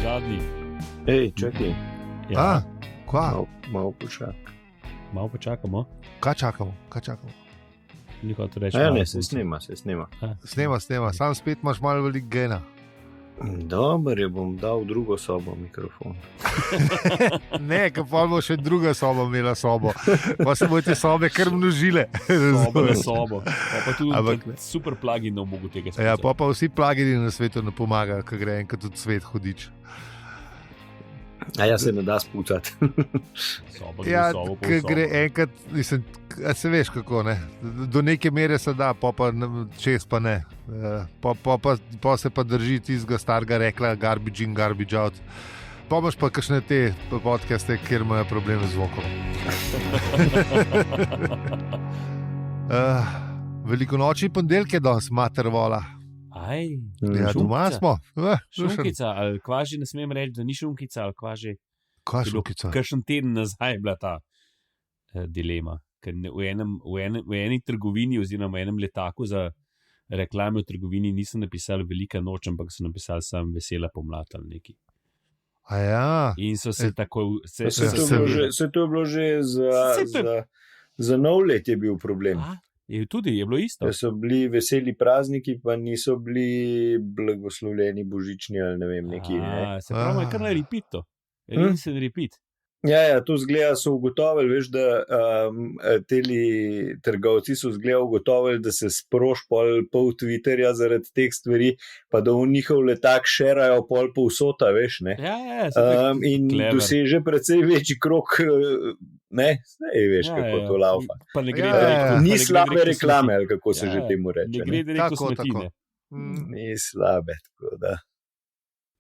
zadnji. Hej, čakaj. Ja, Kva? Malo počakaj. malo počakamo. Kaj čakamo? Ni hotel reči. Ja, malo ne, se pusti. snema. Snema. Sam spet imaš malo veliko gena. Dobro, je bom dal v drugo sobo mikrofon. Ne, ker pa bo še druga soba imela sobo. Pa se bo te sobe kar množile. Sobo na sobo. Pa tudi Ampak ne. super pluginov mogo tega spet. Ja, pa vsi plugini na svetu ne pomagajo, ker gre enkrat v svet hodič. A ja se ne da spucati. Sobo, Ja, sobo, ker gre enkrat, mislim, se veš kako ne. Do neke mere se da, pa čez pa ne. Pa se pa drži tistega starega rekla garbage in garbage out. Pa imaš pa kakšne te podcaste, kjer imajo probleme z zvokom. Veliko noči ponedeljke danes, mater vola. Aj, Ja, doma smo. šunkica, ali kvaži ne smem reči, da ni šunkica, ali kvaži. Kaj šunkica? Kakšen teden nazaj je bila ta dilema. Ker v eni trgovini oziroma v enem letaku za reklame v trgovini nisem napisal velika noč, ampak sem napisal sam vesela pomlad ali neki. A ja. In so se tako... Se to je bilo že za nov let je bil problem. Je bilo isto. Da so bili veseli prazniki, pa niso bili blagoslovljeni božični ali ne vem, neki. Ne? Se pravi, je kar na repeat to. Res je repeat. Ja, to zgleda, so ugotovili, veš, da teli trgovci so zgleda ugotovili, da se sprož pol Twitterja zaradi teh stvari, pa da v njihov letak šerajo pol povsota, veš, ne. Ja, in doseže precej večji krog, ne, veš, kako to laufa. Pa ne gre Ni slabe reklame, ali kako se že temu reče. Ne gre direktno smetine. Ni slabe, tako da.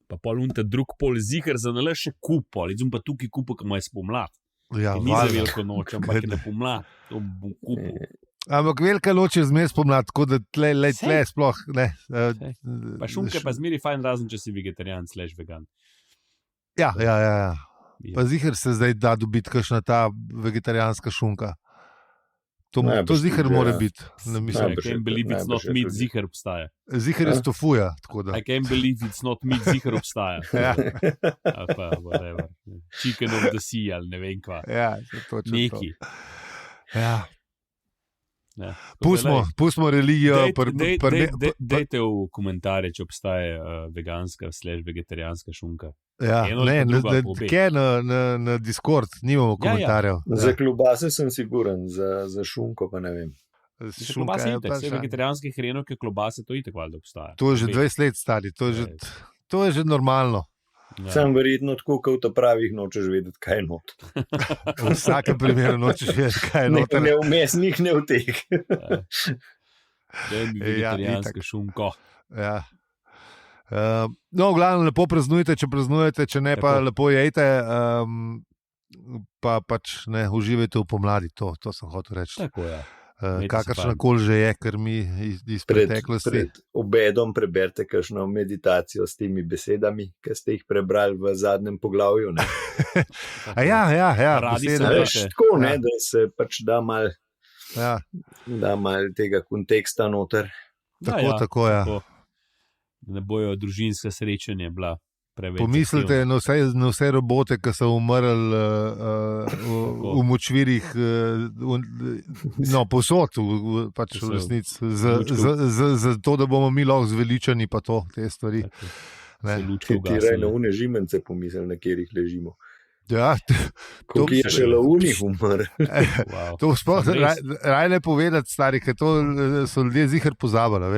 Pa pol unta drug pol ziher za nalaž še kupo, ali zum pa tukaj kupo, ki mu je spomlad. Ja, Ni za veliko noč, ampak je na pomlad, to bom kupil. Ampak velika noč je zmes pomlad, tako da tle sploh ne. Pa šunke pa zmeri fajn, razen če si vegetarijan / vegan. Ja. Pa ziher se zdaj da dobiti kakšna ta vegetarijanska šunka. To ziher mora biti. I can't believe it's not meat, ziher obstaja. Ziher je stofuja. I can't believe it's not meat, ziher obstaja. Ali pa whatever. Chicken of the sea ali ne vem kva. Ja, točno neki. Ja. Pustimo religijo. Dajte v komentarje, če obstaja veganska / vegetarijanska šunka. Ja, nekje na Discord nimamo komentarjev. Za klobase sem siguren, za šunko pa ne vem. Klobase je vse vegetarijanske hrenovke, klobase, to itak valjda obstaja. To je že 20 let stari, to je že normalno. Sam verjetno tako, kot v pravih nočeš vedeti, kaj je not. V vsakem primeru nočeš vedeti, kaj je not. Ne v mesnih, ne v teh. Vegetarijanska šunko. Ja. No, v glavnem lepo praznujte, če praznujete, če ne pa lepo jejte, pa pač ne uživajte v pomladi, to sem hotel reči. Tako je. Kakršnakoli že je, ker mi iz preteklosti. Pred obedom preberite kakšno meditacijo s temi besedami, ki ste jih prebrali v zadnjem poglavju. Ja. Tako, da se pač da mal tega konteksta noter. Tako, ja. Ne bojo družinska srečanja bila preveč. Pomislite na vse robote, ki so umrli v močvirih, povsod, pač v resnici, za to, da bomo mi lahko zveličani, pa te stvari. Ti raj na une žimence pomisli, na kjerih ležimo. Ja, to je še launih umr. To sploh raj ne povedati, stari, ker to so ljudje ziher pozabili.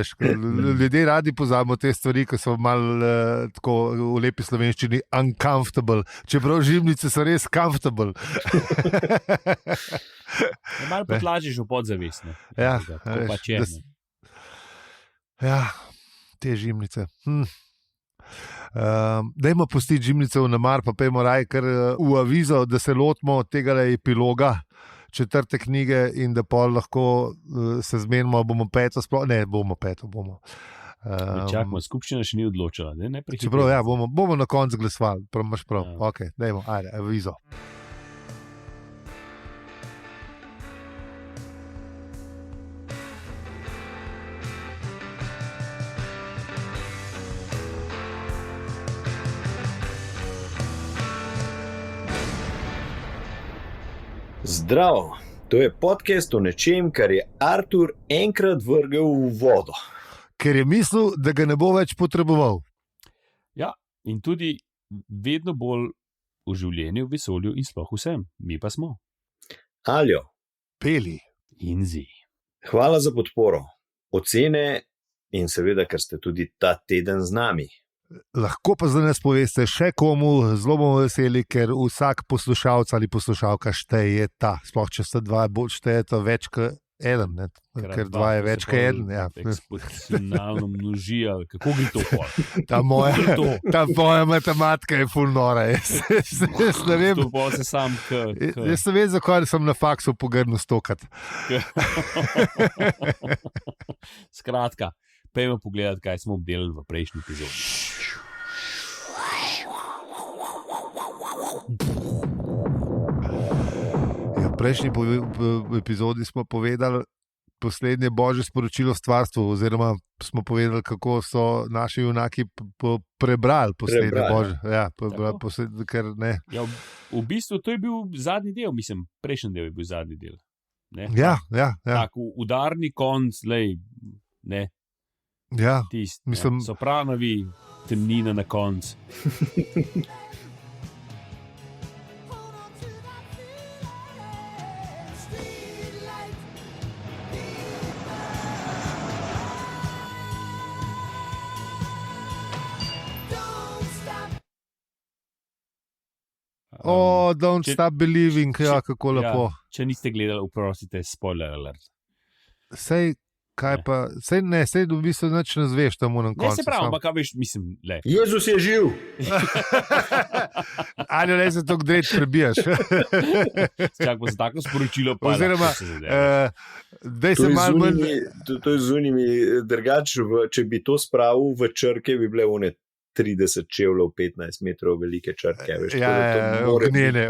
Ljudje radi pozabimo te stvari, ki so malo tako v lepi slovenščini uncomfortable, čeprav žimnice so res comfortable. Malo potlažiš v podzavest. Ja, pač je. Ja, te žimnice. Dajmo pustiti žimnice v namar, pa pejmo raj kar v avizo, da se lotimo tega epiloga 4. knjige in da pol lahko se zmenimo, bomo peto sploh, ne, bomo peto, bomo. Čakamo, skupščina še ni odločila. Čeprav, ja, bomo na koncu glasovali, imaš prav. Ok, dajmo, ajde, avizo. Zdravo, to je podcast o nečem, kar je Artur enkrat vrgel v vodo. Ker je mislil, da ga ne bo več potreboval. Ja, in tudi vedno bolj v življenju, v vesolju in sploh vsem. Mi pa smo. Aljo, Peli. In zi. hvala za podporo, ocene in seveda, ker ste tudi ta teden z nami. Lahko pa za nas poveste še komu, zelo bomo veseli, ker vsak poslušalec ali poslušalka šteje ta. Sploh če sta dva, bolj štejeta več kot eden, ne? Ker dva je več kot eden. Ja. Eksponencialno množijo, kako gre to pol? Ta moja matematika je ful nora. Jaz ne vem. To pa se sam Jaz ne vem, zakaj sem na faksu pogrnil stokat. Skratka, pojmo pogledati, kaj smo obdelali v prejšnji epizodi. Ja, v prejšnji epizodi smo povedali poslednje božje sporočilo v stvarstvu, oziroma smo povedali, kako so naši junaki prebrali poslednje božje. Ja, ker ne. Ja, v bistvu to je bil zadnji del, mislim, prejšnji del je bil zadnji del. Ne? Ja. Tak, udarni konc, lej, ne. Ja, Tist, mislim, sopranovi, temnina na koncu. Don't stop believing, ja, kako lepo. Ja, če niste gledali, oprostite, spoiler alert. Sej, kaj pa, sej v bistvu nič ne zveš tam v Ne koncu. se pravi, ampak veš, mislim, le. Jezus je živ! Ali ne se to gdreč prebijaš? Čak pa za tako sporočilo pa Oziroma, lahko se zadeve. daj se malo manj. To je zunimi, drugače, če bi to spravil v črke, bi bile one 30 čevljev, 15 metrov velike črke. Veš, Ognjene,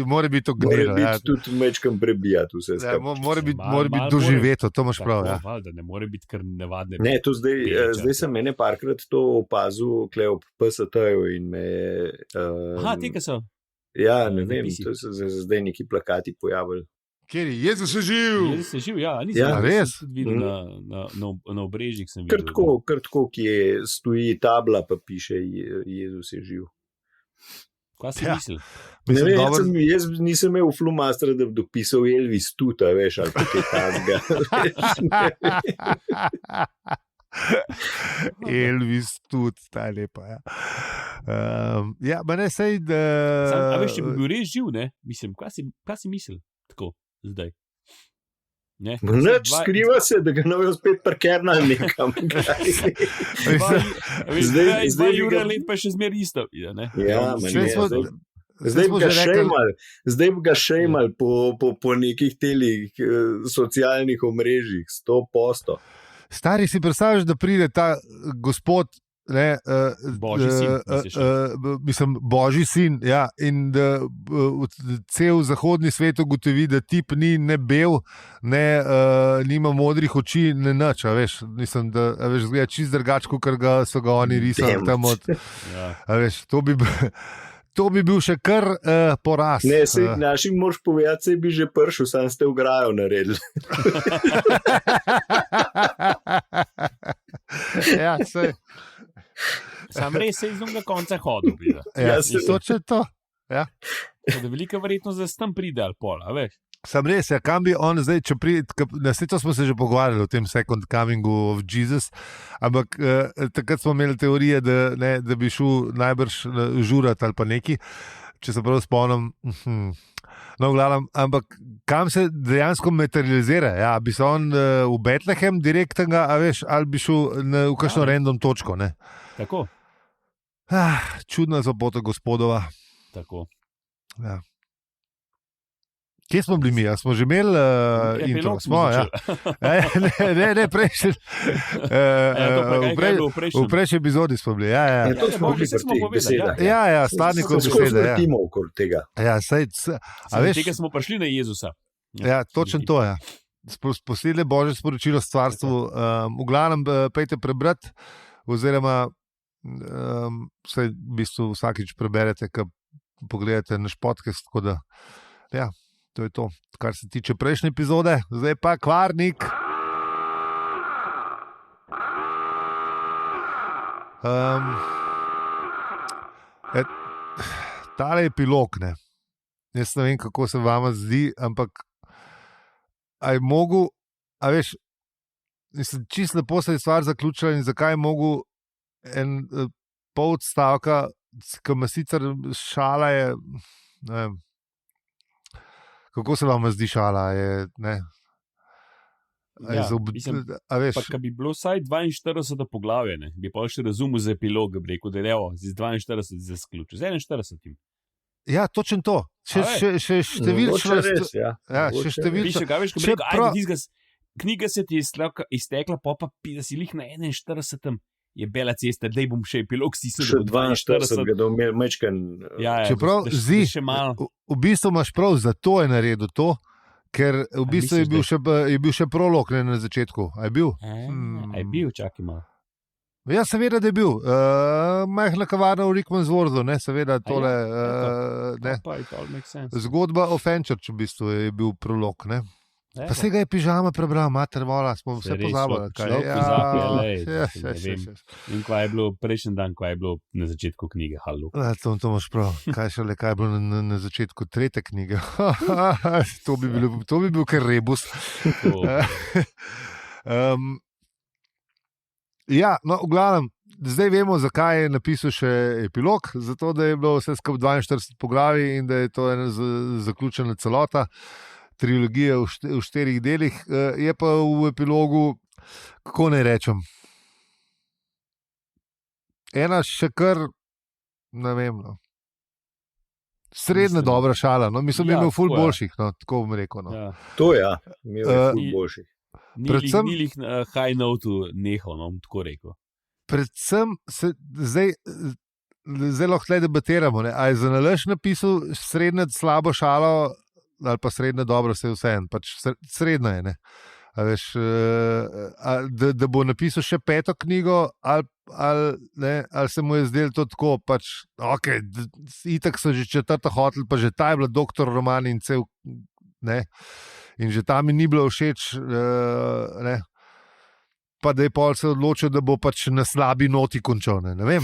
mora biti ognjeno. Mora biti tudi mečkam prebijati vse Ja, skupaj. mora biti Malo doživeto, to imaš prav. Ja. Da ne more biti kar nevadne. Ne, to Bele zdaj sem ene parkrat to opazil, kle ob PST-ju in me. Aha, te, ki so. Ja, ne vem, napisi. to so se zdaj neki plakati pojavili. Kjer je Jezus je živ? Jezus je živ, ja, nisem Ja, res? sem tudi videl na obrežjih sem videl. Kar tako, ki je stoji tabla, pa piše Jezus je živ. Kaj si Ja. mislil? Ne Mislim, vem, dobro- jaz nisem imel flumastera, da bi dopisal Elvis Tuta, veš, ali pa kaj takega. Elvis tudi, ta je lepa. Ja, ja ma ne sej, da. A veš, če bi bil res živ, ne? Mislim, kaj si mislil? Tako, zdaj. Ne? Nič, skriva se, da ga ne bojo spet parkernali nekam. Zdaj Zdaj bi ure ga- let pa še zmer isto. Ne? Ja, ma Saj ne, smo- Zdaj smo bi ga že rekli- šejmali, po nekih telih socialnih omrežjih, 100%. Stari si predstavljaš, da pride ta gospod. Ne, Božji sin, misliš? mislim, Božji sin. Ja, in da cel zahodni svet ugotovi, da tip ni ne bel, ne nima modrih oči, ne nič. Mislim, da veš, zgleda čist drugače, kot so ga oni risali Damn. tam od. Ja. Veš, to bi bil še kar poraz. Ne, sej našim mož povedati, sej bi že pršel, sam ste ograjo naredili. Ja, sej. Sam res se iz drugega konca hodil. Ja, Ja, se- točno to. Da je velika verjetnost, da se tam pride ali pol, a veš. Sam res, ja, kam bi on zdaj, če pride, na svetu smo se že pogovarjali o tem Second Comingu of Jesus, ampak takrat smo imeli teorije, da bi šel najbrž žurat ali pa neki, če se prav spomnim. No, v glavnem, ampak kam se dejansko materializira? Ja, bi se on v Betlehem direktnega, a veš, ali bi šel v kakšno random točko, ne? Tako, Čudna zapota gospodova. tako. Ja. Kje smo bili mi? A smo že imeli intro? Epilog smo Ja. Ne, prejšnji. V prejšnji epizodi smo bili. Ja. Ja, to Ja, smo bili saj smo pri teh povedali, besedah. Ja, stani kot Skozi besede. Ja. vrtimo okoli tega. Ja, saj, a veš, Tega smo prišli na Jezusa. ja, točno to je. Poslednje božje sporočilo stvarstvu. V glavnem, pejte prebrati, oziroma vse v bistvu vsakič preberete, ko pogledate naš podcast. Tako da, ja, To je to, kar se tiče prejšnje epizode, zdaj pa kvarnik. Tale epilog, ne. Jaz ne vem, kako se vama zdi, ampak a je mogel, a veš, mislim, čisto lepo se je stvar zaključila in zakaj je mogel en pol odstavka, ki me sicer šala je, ne vem, kako se vam zdi šala, je, ne. Ja, mislim, a veš, pa, bi bilo vsaj 42 poglavje, ne, bi pa še razumel za epilog, bi rekel, da je z 42 za sključil, z 41. Ja, točno to. Še številčno. Še številčno. Knjiga se ti je iztekla, pa da si lih na 41. je bela cesta, da bom še epilog stisnil. Še 42, da bom imel mečken. Čeprav zdi, v bistvu imaš prav, zato je naredil to, ker v bistvu je bil še prolog na začetku. A je bil? A je bil, čakaj malo. Ja, seveda, da je bil. Majhna kavarna v Rickmansworthu, ne, seveda tole. Ne. Zgodba o Fenchurchu v bistvu je bil prolog, ne. Pa se ga je pižama prebral, mater vola, smo vse pozabili. In kaj je bilo prejšnji dan, kaj je bilo na začetku knjige, halo. To imaš prav, kaj je bilo na začetku tretje knjige. To bi bil kar rebus. Ja, no, v glavnem, zdaj vemo, zakaj je napisal še epilog, zato da je bilo vse skupaj 42 poglavij in da je to ena zaključena celota trilogije v 4 delih. Je pa v epilogu, kako naj rečem, ena še kar, ne vem, no, srednja dobra šala, no, mislim, da je imel ful boljših, no, tako bom rekel. No. Ja. To ja, imel je ful boljših. Predvsem ni jih na high note nehal, no, tako rekel. Predvsem se zdaj lahko tle debatiramo, ne, a je za nalaž napisal srednja slabo šalo ali pa srednja dobro, se je vseeno, pač srednja je, ne. A veš, da bo napisal še 5. knjigo ali se mu je zdelo to tako, pač, ok, itak so že 4. hotel, pa že ta je bila doktor roman in cel, ne, in že tam mi ni bilo všeč, ne, pa da je pol se odločil, da bo pač na slabi noti končal, ne vem.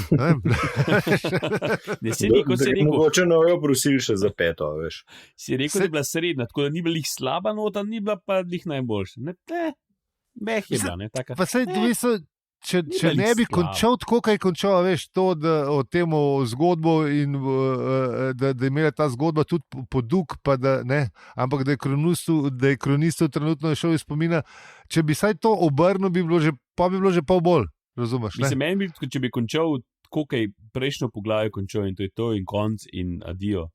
Mogoče no jo prosili še za 5, veš. Si rekel, da je bila srednja, tako da ni bila jih slaba nota, ni bila pa jih najboljša. Meh je bila, ne, taka. Pa sej, če ne bi končal tako, kaj je končal, veš, to, da o tem zgodbo in da je imela ta zgodba tudi poduk, pa da ne, ampak da je kronistu trenutno šel iz spomina, če bi saj to obrnil, bi bilo že pol bolj, razumeš, ne? Mislim, meni bi, če bi končal tako, kaj prejšnjo poglavje končal in to je to in konc in adijo.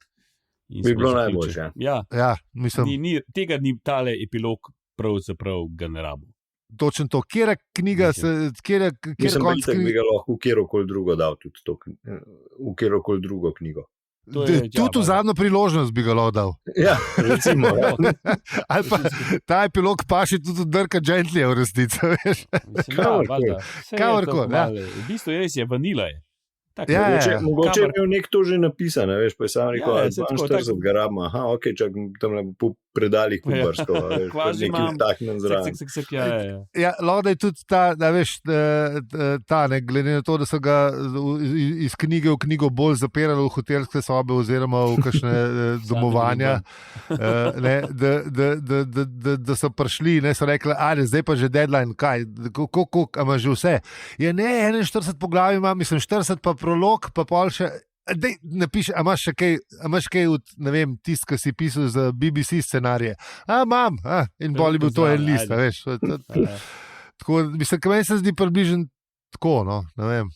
Bi bilo najboljše. Ja, mislim. Tega ni tale epilog pravzaprav ga ne rabo. Točno to, kjera knjiga mislim, da bi ga lahko v kjerokoli drugo dal, tudi to, v kjerokoli drugo knjigo. Tudi v zadnjo priložnost bi ga lahko dal. Ja, recimo. Ali pa ta epilog paši tudi od Dirka Gentlya v resnici, veš. Kakorkoli. V bistvu res je, vanila je. Mogoče je imel nek to že napisano, veš, pa je sam rekel, 42 ga rabimo, ok, čak tam po predalih pobrsko, veš, nekaj taknem zraven. Ja, lahko da je tudi ta, da veš, ta, ne, glede na to, da so ga iz knjige v knjigo bolj zapirali v hotelske sobe oziroma v kakšne domovanja, ne, da so prišli, ne, so rekli, zdaj pa že deadline, kaj, koliko, a imaš že vse? Je ne, 41 poglavij imam, mislim, 40 pa prolog, pa pol še, dej, napiši, a imaš kaj od, ne vem, tist, ki si pisal za BBC scenarije. Imam, in bolj je bil to en list, veš. Tako, mislim, kaj meni se zdi približen tako, no, ne vem,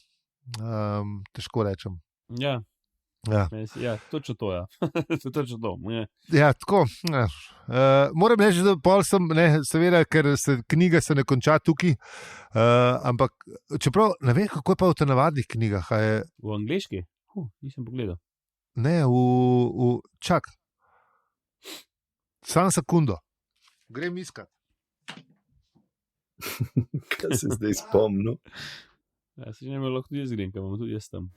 težko rečem. Ja, točno to, ja. Točno to, Ja, tako, moram reči, da pol sem, ne, seveda, ker knjiga se ne konča tukaj, ampak, čeprav, ne vem, kako je pa v te navadnih knjigah, a je... V angleški? Nisem pogledal. Ne, čak. Samo sekundo. Grem iskat. Kaj se zdaj spomnil? Ja, se ne lahko tudi jaz grem, kaj imam tudi jaz tam.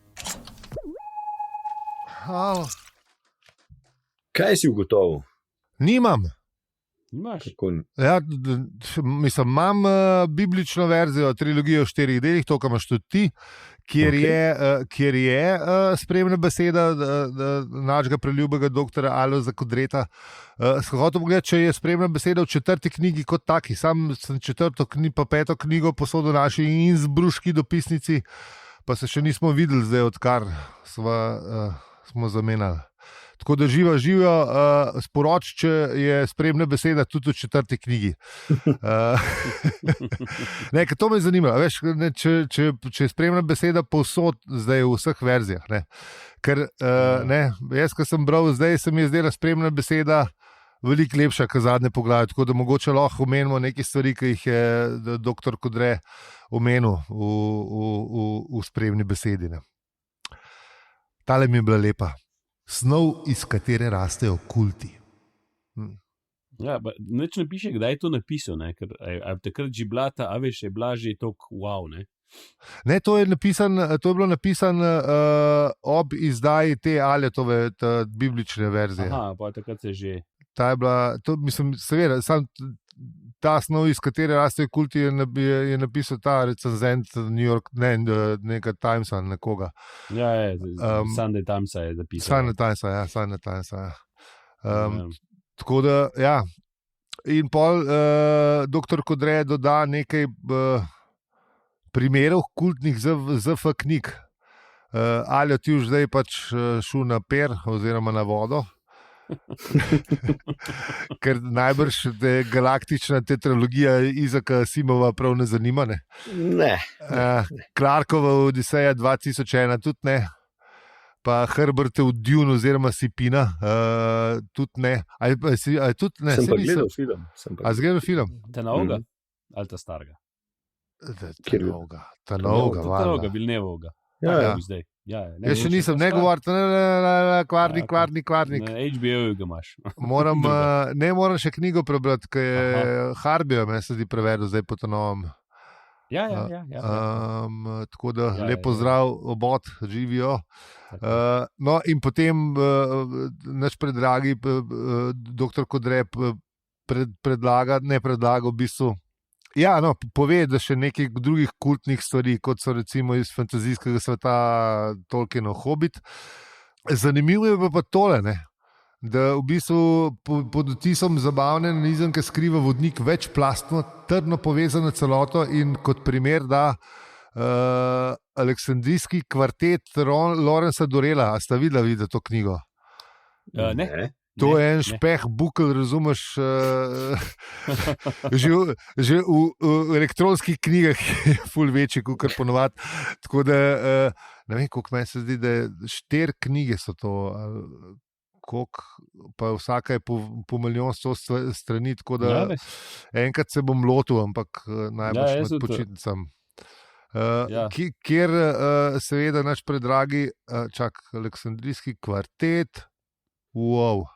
Kaj si ugotovil? Nimam. Imaš? Ja, mislim, imam biblično verzijo, trilogijo v 4 delih, to, kar imaš tudi ti, kjer je spremna beseda našega preljubega doktora Alojza Kodreta. Hotel pogledati, če je spremna beseda v 4. knjigi kot taki. Sam sem 4. pa 5. knjigo posodil naši innsbruški dopisnici, pa se še nismo videli zdaj, odkar smo zamenjali. Tako da živijo, sporoč, če je spremna beseda tudi v 4. knjigi. To me zanima, veš, če je spremna beseda povsod zdaj v vseh verzijah. Ne? Ker jaz, ko sem bral, zdaj se mi je zdela spremna beseda veliko lepša, kot zadnje poglavje. Tako da mogoče lahko omenimo neke stvari, ki jih je dr. Kodre omenil v spremni besedi. Ne? Tale mi je bila lepa. Snov, iz katere rastejo kulti. Ja, nič ne piše, kdaj je to napisal, ne? Ker takrat že bila ta, a veš, je bila že toliko wow, ne? Ne, to je bilo napisano ob izdaji te Aletove biblične verzije. Aha, pa takrat se že... Ta je bila, mislim, seveda, sam ta snov, iz katere rastejo kulti, je napisal ta recenzent New York, nekaj Timesa, nekoga. Ja, Sunday Timesa je zapisal. Sunday Timesa. Tako da, ja. In pol dr. Kodre doda nekaj primerov kultnih ZF knjig. Ali ti už zdaj pač šel na per oziroma na vodo? Ker najbrž galaktična tetralogija Izaka Asimova prav ne zanima. Ne. Clarkova Odiseja 2001 tudi ne. Pa Herbertov Dune oziroma Sipina tudi ne. Sem pa gledal film. A zgledal film? Ta novega? Ali ta starega? Ta novega. Vilnevoga. Ja. Zdaj. Jaz še nisem, ne govoril, kvarnik. Na HBO-ju ga imaš. Moram še knjigo prebrati, ki je Harbijo, me se zdi prevedel zdaj po to novem. Ja. Tako da lep pozdrav, obod, živijo. No, in potem naš predragi dr. Kodre predlaga v bistvu. Ja, no, pove, da še nekaj drugih kultnih stvari, kot so recimo iz fantazijskega sveta Tolkienov Hobbit. Zanimivo je pa tole, ne? Da v bistvu pod vtisom zabavne nanizanke skriva vodnik večplastno, trdno povezano celoto in kot primer da Aleksandrijski kvartet Lawrencea Dorela. A sta videla to knjigo? Ne. To je en špeh, bukel, razumeš, že v elektronskih knjigah je ful večji, kot ponovadi. Tako da, ne vem, koliko meni se zdi, da 4 knjige so to, pa vsaka je po milijon 100 strani, tako da enkrat se bom lotil, ampak najbolj med počitnicam. Kjer seveda naš predragi, Aleksandrijski kvartet, wow.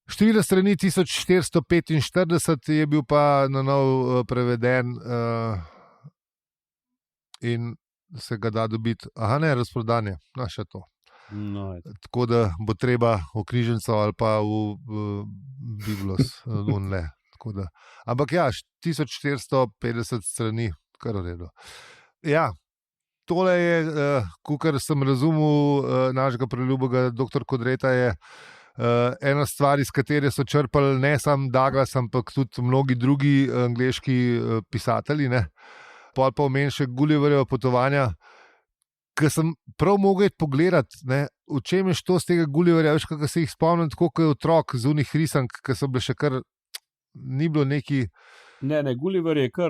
Število strani 1445 je bil pa na novo preveden in se ga da dobiti. Razprodanje, še to. No, tako da bo treba v knjižnico ali pa v Biblos. Ampak ja, 1450 strani, kar v redu. Ja, tole je, kakor sem razumel našega preljubega dr. Kodreta, je ena stvar, iz katere so črpali ne samo Douglas, ampak tudi mnogi drugi angleški pisatelji. Pol pa omen še Gulliverjeva potovanja, ki sem prav mogel pogledati, v čem je to z tega Gulliverja, veš, kako se jih spomnim, tako kot je otrok z unih risank, ki so bile še kar, ni bilo neki... Ne, Gulliver je kar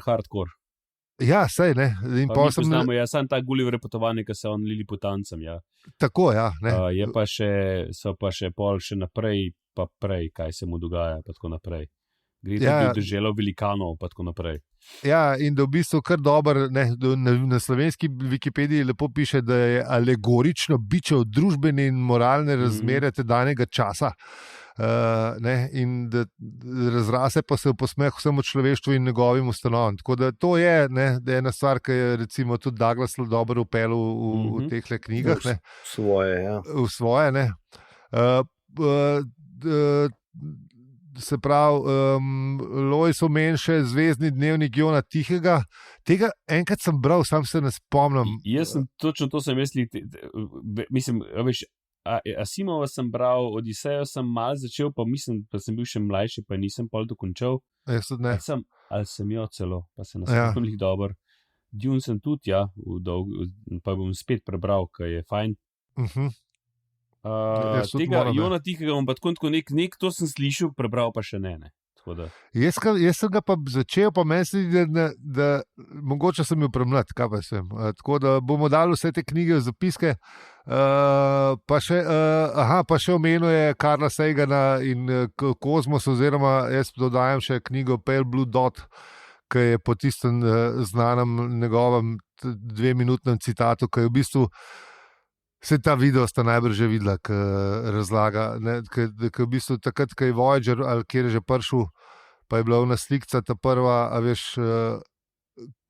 hardcore. Ja, sej, ne. In pa sem... Jaz sem ta Gulliver potovanje, ki se on liliputancem, ja. Tako, ja. Ne. So pa še pol še naprej, pa prej, kaj se mu dogaja, pa tako naprej. Gre tudi v deželo velikanov, pa tako naprej. Ja, in da v bistvu kar dober, na slovenski Wikipediji lepo piše, da je alegorično biče od družbene in moralne razmere tedanjega časa. In da razrase pa se v posmeh vsemu človeštvu in njegovim ustanovam. Tako da to je, da je ena stvar, ki je recimo tudi Douglas dobro upeljal v teh knjigah. V svoje, ja. V svoje, se pravi, Lojs omen še Zvezdni dnevnik Jona Tihega. Tega enkrat sem bral, sam se ne spomnim. Jaz sem točno to sem mislil, mislim, veš, Asimova sem bral, Odisejo sem malo začel, pa mislim, da sem bil še mlajši, pa nisem pol dokončal. Jaz tudi ne. Ali sem jo celo, pa se naspomnim dobro. Dune sem tudi, ja, pa bom spet prebral, ker je fajn. Tega Jona Tihega bom pa tako nek, to sem slišal, prebral pa še ne. Jaz sem ga pa začel, pa meni se zdi, da mogoče sem bil premlad, kaj pa sem. Tako da bomo dali vse te knjige v zapiske. Pa še omenuje Karla Sagana in Kozmos, oziroma jaz dodajam še knjigo Pale Blue Dot, ki je po tistem znanem njegovem 2-minutnem citatu, ki je v bistvu vse ta video sta najbrž že videla, ki razlaga, ki v bistvu takrat, ko je Voyager ali kjer je že prišel, pa je bila ona slikca ta prva, a veš,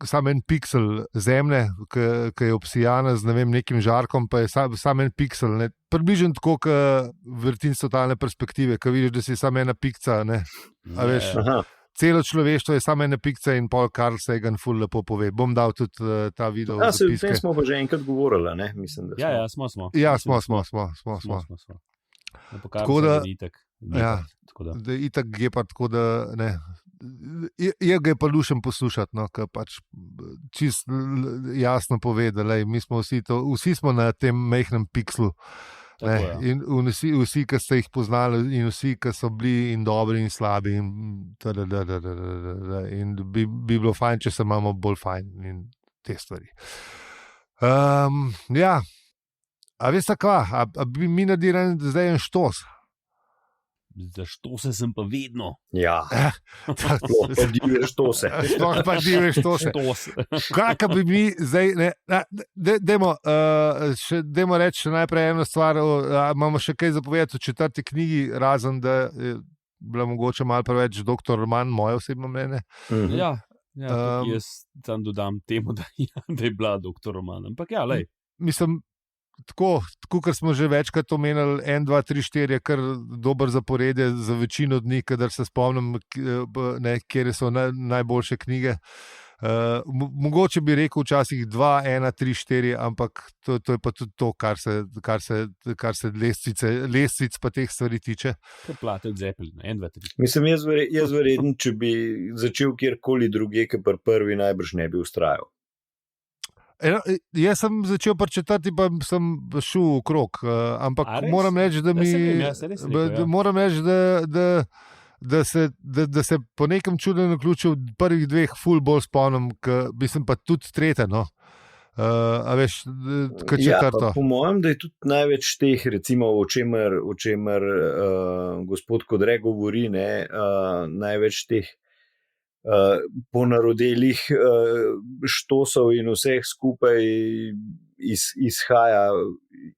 samo en piksel zemlje, ki je obsijana z nekim žarkom, pa je samo en piksel, ne? Približno tako, kot vrtinc totalne perspektive, ko vidiš, da si samo ena pikca, ne? A veš, celo človeštvo je samo ena pikca in pol Carl Sagan ful lepo pove. Bom dal tudi ta video. O tem smo pa že enkrat govorili, ne? Mislim, da smo. Ja, smo. Tako da itak je pa tako, da ne. Je ga je pa lušen poslušati, no, ker pač čist jasno pove, da mi smo vsi smo na tem majhnem pikslu. In vsi, ki ste jih poznali, in vsi, ki so bili in dobri in slabi, in bi bilo fajn, če se imamo bolj fajn in te stvari. Ja, a veste kva, a bi mi naredili zdaj en štos? Za štose sem pa vedno. Ja, sploh pa divje štose. Sploh pa divje štose. Kaj bi mi zdaj, dajmo reči najprej eno stvar, imamo še kaj zapovedati v 4. knjigi, razen da je bila mogoče malo preveč Dr. Roman, moje osebno mnenje. Ja, jaz tam dodam temu, da je bila Dr. Roman, ampak ja, lej. Mislim, tako, ker smo že večkrat omenili, 1, 2, 3, 4 je kar dober zaporedje za večino dni, kadar se spomnim, kjer so najboljše knjige. Mogoče bi rekel včasih 2, 1, 3, 4, ampak to je pa tudi to, kar se lestvic pa teh stvari tiče. Kar plate od Zeppelin, 1, 2, 3. Mislim, jaz verjetno, če bi začel kjerkoli druge, ki pri prvi najbrž ne bi ustrajal. Jaz sem začel pri 4, pa sem šel v krog, ampak moram reči, da moram reči, da se po nekem čudnem naključju prvih 2 ful bolj spomnim, mislim pa tudi 3, no. A veš, kot 4. Ja, po mojem, da je tudi največ teh, recimo, o čemer gospod Kodre govori, največ teh ponarodelih štosov in vseh skupaj izhaja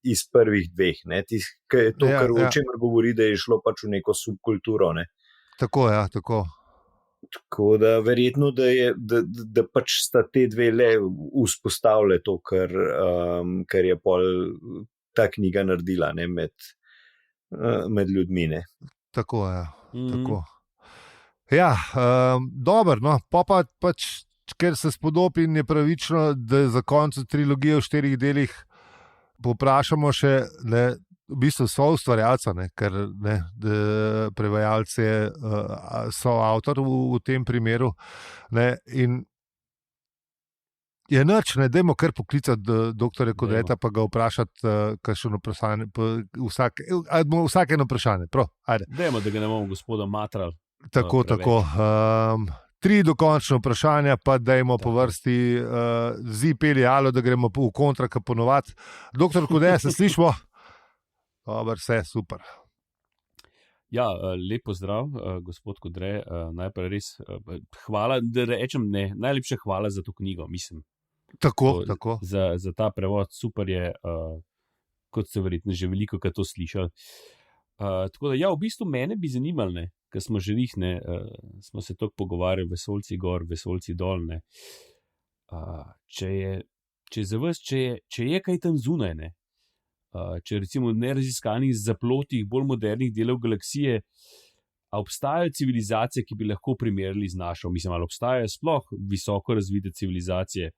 iz prvih 2. O čemer govori, da je šlo pač v neko subkulturo. Ne? Tako, ja, tako. Tako da verjetno, da pač sta te 2 le vzpostavile to, kar je pol ta knjiga naredila, ne, med ljudmi. Ne. Tako, ja. Tako. Ja, dobro, no, pa pač, ker se spodobi in je pravično, da za konec trilogije v 4 delih povprašamo še, ne, v bistvu so ustvarjalca, ne, ker ne, prevajalec je soavtor v tem primeru, ne, in je nič, ne, dajmo kar poklicati doktorja Kodreta, pa ga vprašati, kakšno vprašanje, vsake eno vprašanje, prav, ajde. Dajmo, da ga ne bomo gospoda matrali. Tako. 3 dokončne vprašanja, pa dajmo po vrsti peli alo, da gremo v kontra, ka ponovati. Doktor Kodre, se slišmo? Dobar, vse, super. Ja, lep pozdrav, gospod Kodre, najprej res hvala, da rečem ne, najlepša hvala za to knjigo, mislim. Tako. Za ta prevod, super je, kot ste verjetno že veliko krat to slišali. Tako da, ja, v bistvu mene bi zanimalo, ne, ker smo že smo se toliko pogovarjali, vesoljci gor, vesoljci dol, ne. Če je za vas, če je kaj tam zunaj, ne, če recimo v neraziskanih zaplotih bolj modernih delov galaksije, a obstajajo civilizacije, ki bi lahko primerjali z našo? Mislim, ali obstajajo sploh visoko razvite civilizacije,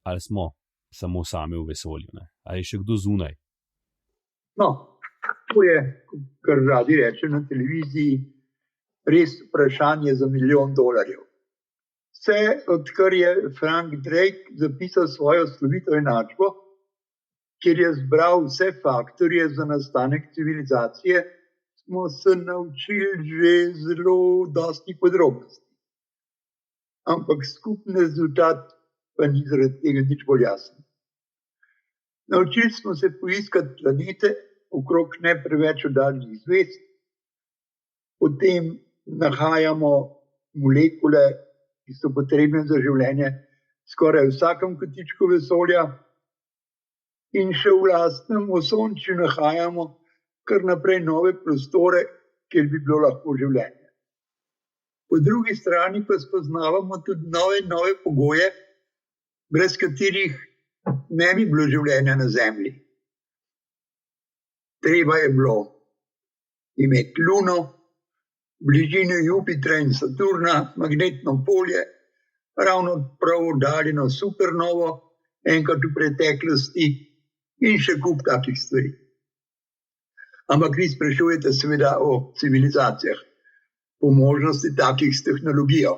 ali smo samo sami v vesolju, ne? Ali je še kdo zunaj? No, to je, kar radi reče na televiziji, res vprašanje za $1 milijon. Vse, odkar je Frank Drake zapisal svojo slovito enačbo, kjer je zbral vse faktorje za nastanek civilizacije, smo se naučili že zelo dosti podrobnosti. Ampak skupni rezultat pa ni zaradi tega nič bolj jasen. Naučili smo se poiskati planete okrog ne preveč oddaljenih zvezd, potem nahajamo molekule, ki so potrebne za življenje skoraj v vsakem kotičku vesolja, in še v lastnem osončju nahajamo kar naprej nove prostore, kjer bi bilo lahko življenje. Po drugi strani pa spoznavamo tudi nove pogoje, brez katerih ne bi bilo življenja na Zemlji. Treba je bilo imeti Luno, bližino Jupitra in Saturna, magnetno polje, ravno prav oddaljeno supernovo, enkrat v preteklosti in še kup takih stvari. Ampak vi sprašujete seveda o civilizacijah, po možnosti takih s tehnologijo.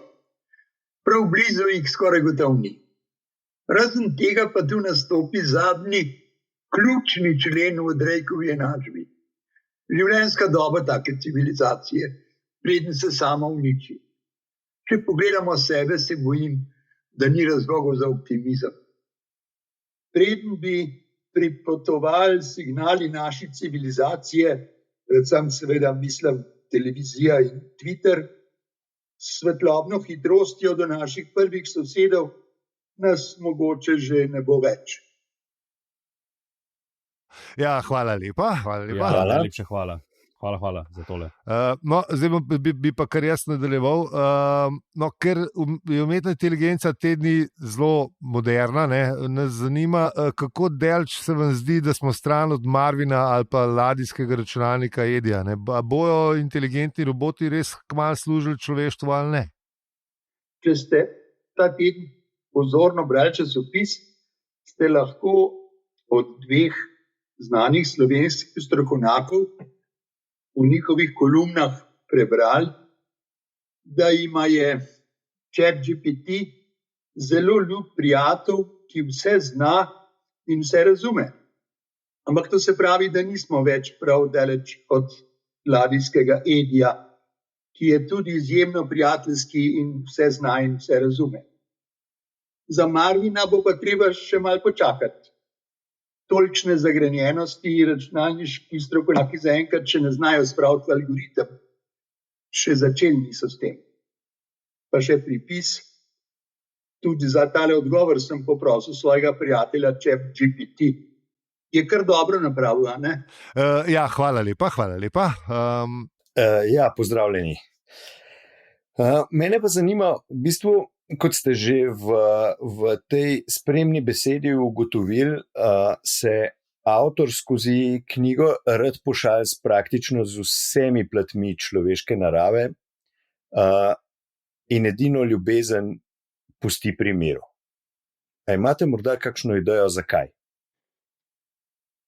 Prav blizu jih skoraj gotovo ni. Razen tega pa tu nastopi zadnji, ključni člen v Drakeovi enačbi. Življenjska doba take civilizacije, preden se sama uniči. Če pogledamo sebe, se bojim, da ni razlogov za optimizem. Preden bi pripotovali signali naše civilizacije, predvsem seveda mislim televizija in Twitter, s svetlobno hitrostjo do naših prvih sosedov, nas mogoče že ne bo več. Ja, hvala lepa. Ja, najlepša hvala. Hvala za tole. No, zdaj bi pa kar jaz nadaljeval. No, ker je umetna inteligenca te dni zelo moderna, nas zanima, kako daleč se vam zdi, da smo stran od Marvina ali pa ladijskega računalnika Edija. Bojo inteligentni roboti res kmalu služili človeštvu ali ne? Če ste ta teden pozorno brali časopis, ste lahko od 2 znanih slovenskih strokovnjakov v njihovih kolumnah prebrali, da jima je ChatGPT zelo ljub prijatelj, ki vse zna in vse razume. Ampak to se pravi, da nismo več prav daleč od ladijskega Edija, ki je tudi izjemno prijateljski in vse zna in vse razume. Za Marvina bo pa treba še malo počakati. Tolikšne zagrenjenosti računalniški strokovnjaki zaenkrat še ne znajo spraviti v algoritem. Še začeli niso s tem. Pa še pripis. Tudi za tale odgovor sem poprosil svojega prijatelja ChatGPT. Je kar dobro napravil, ne? Ja, hvala lepa. Ja, pozdravljeni. Mene pa zanima, v bistvu, kot ste že v tej spremni besedi ugotovili, se avtor skozi knjigo rad pošalj praktično z vsemi platmi človeške narave in edino ljubezen pusti pri miru. A imate morda kakšno idejo, zakaj?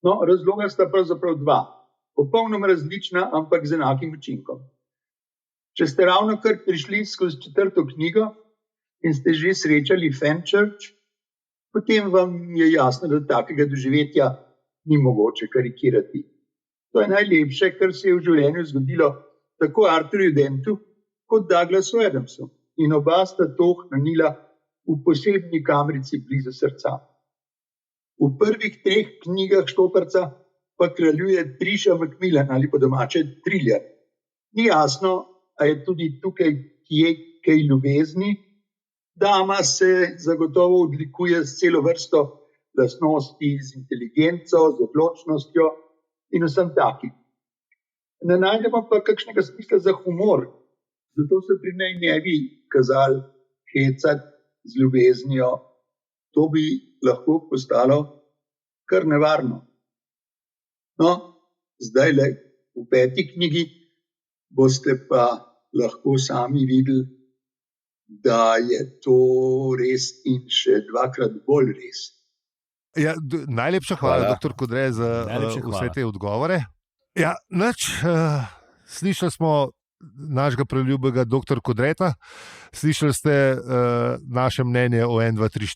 No, razloga sta pravzaprav 2. Popolnoma različna, ampak z enakim učinkom. Če ste ravno kar prišli skozi 4. knjigo in ste že srečali Fenchurch, potem vam je jasno, da takega doživetja ni mogoče karikirati. To je najlepše, kar se je v življenju zgodilo tako Arthurju Dentu kot Douglasu Adamsu. In oba sta to hranila v posebni kamrici blizu srca. V prvih 3 knjigah Štoparca pa kraljuje Trisha Macmillan ali po domače triler. Ni jasno, a je tudi tukaj kje kaj ljubezni. Dama se zagotovo odlikuje s celo vrsto lastnosti, z inteligenco, z odločnostjo in vsem takim. Ne najdemo pa kakšnega smisla za humor, zato se pri njej ne bi kazali hecati z ljubeznijo. To bi lahko postalo kar nevarno. No, zdaj le v 5. knjigi boste pa lahko sami videli, da je to res in še 2-krat bolj res. Ja, najlepša hvala, Hvala. doktor Kodre, za Najlepša vse hvala. te odgovore. Ja, slišali smo našega preljubega dr. Kodreta, slišali ste naše mnenje o 1, 2, 3,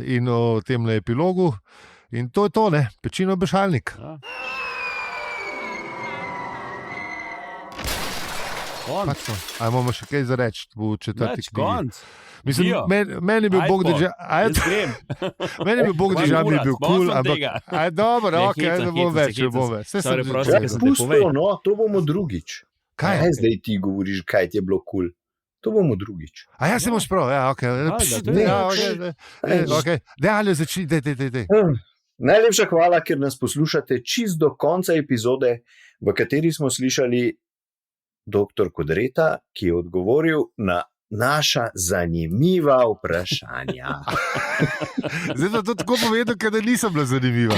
4 in o tem epilogu. In to je to, ne, Pečino Bešalnik. Ja. Konc. Pač to. A imamo še kaj za reči v 4. Nič, knjigi? konc. Mislim, Dio. meni je bil Ajde, Bog po. držal. Jaz grem. Meni je bil Bog Moram držal, mi je bil urat, kul, bom sem ampak tega. dobro, Ne, ok, ne bom hecam več, se, ne bom hecam več. se. Saj Sorry, sem prosim, že- ker sem te povej. Pusto, no, to bomo drugič. Kaj? Ne, zdaj ti govoriš, kaj ti je bilo kul. To bomo drugič. A ja, se moš prav, ja, ok. da, Pš, to je- ja, to ok, je- ok. Dej, začni, dej. Najlepša hvala, ker nas poslušate čist do konca epizode, v kateri smo slišali dr. Kodreta, ki je odgovoril na naša zanimiva vprašanja. Zdaj pa to tako povedal, da nisem bila zanimiva.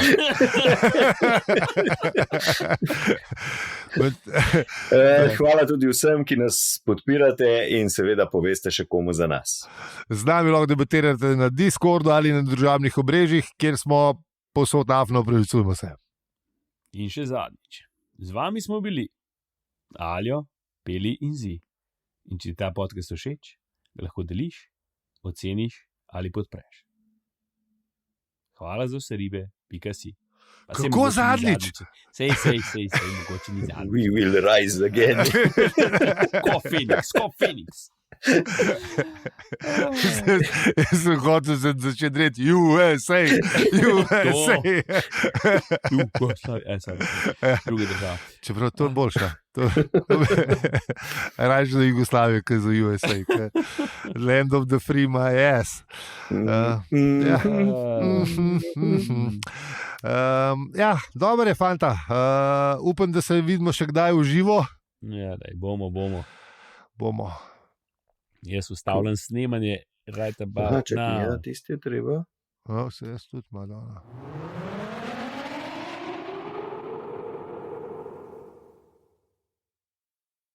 Hvala tudi vsem, ki nas podpirate in seveda poveste še komu za nas. Z nami lahko debatirate na Discordu ali na družabnih obrežjih, kjer smo povsod afno, pravičujemo se. In še zadnjič. Z vami smo bili Aljo, Peli in Zi. In če ti ta podcast všeč, ga lahko deliš, oceniš ali podpreš. Hvala za vse ribe, pika si. Pa saj Kako mogoče ni zadnjič? Sej, mogoče ni zadnjič. We will rise again. Ko Phoenix. Jaz sem hotel začeti reči USA. Druga država. Čeprav to je boljša. Rajš za Jugoslavijo, kot za USA. Land of the free, my ass. Ja. Ja, dobro je, fanta. Upam, da se vidimo še kdaj v živo. Ja, daj, bomo. Bomo. Jaz ustavljam snemanje, rajta ba. Čakaj, ja, tisti je treba. No, se jaz tudi malo.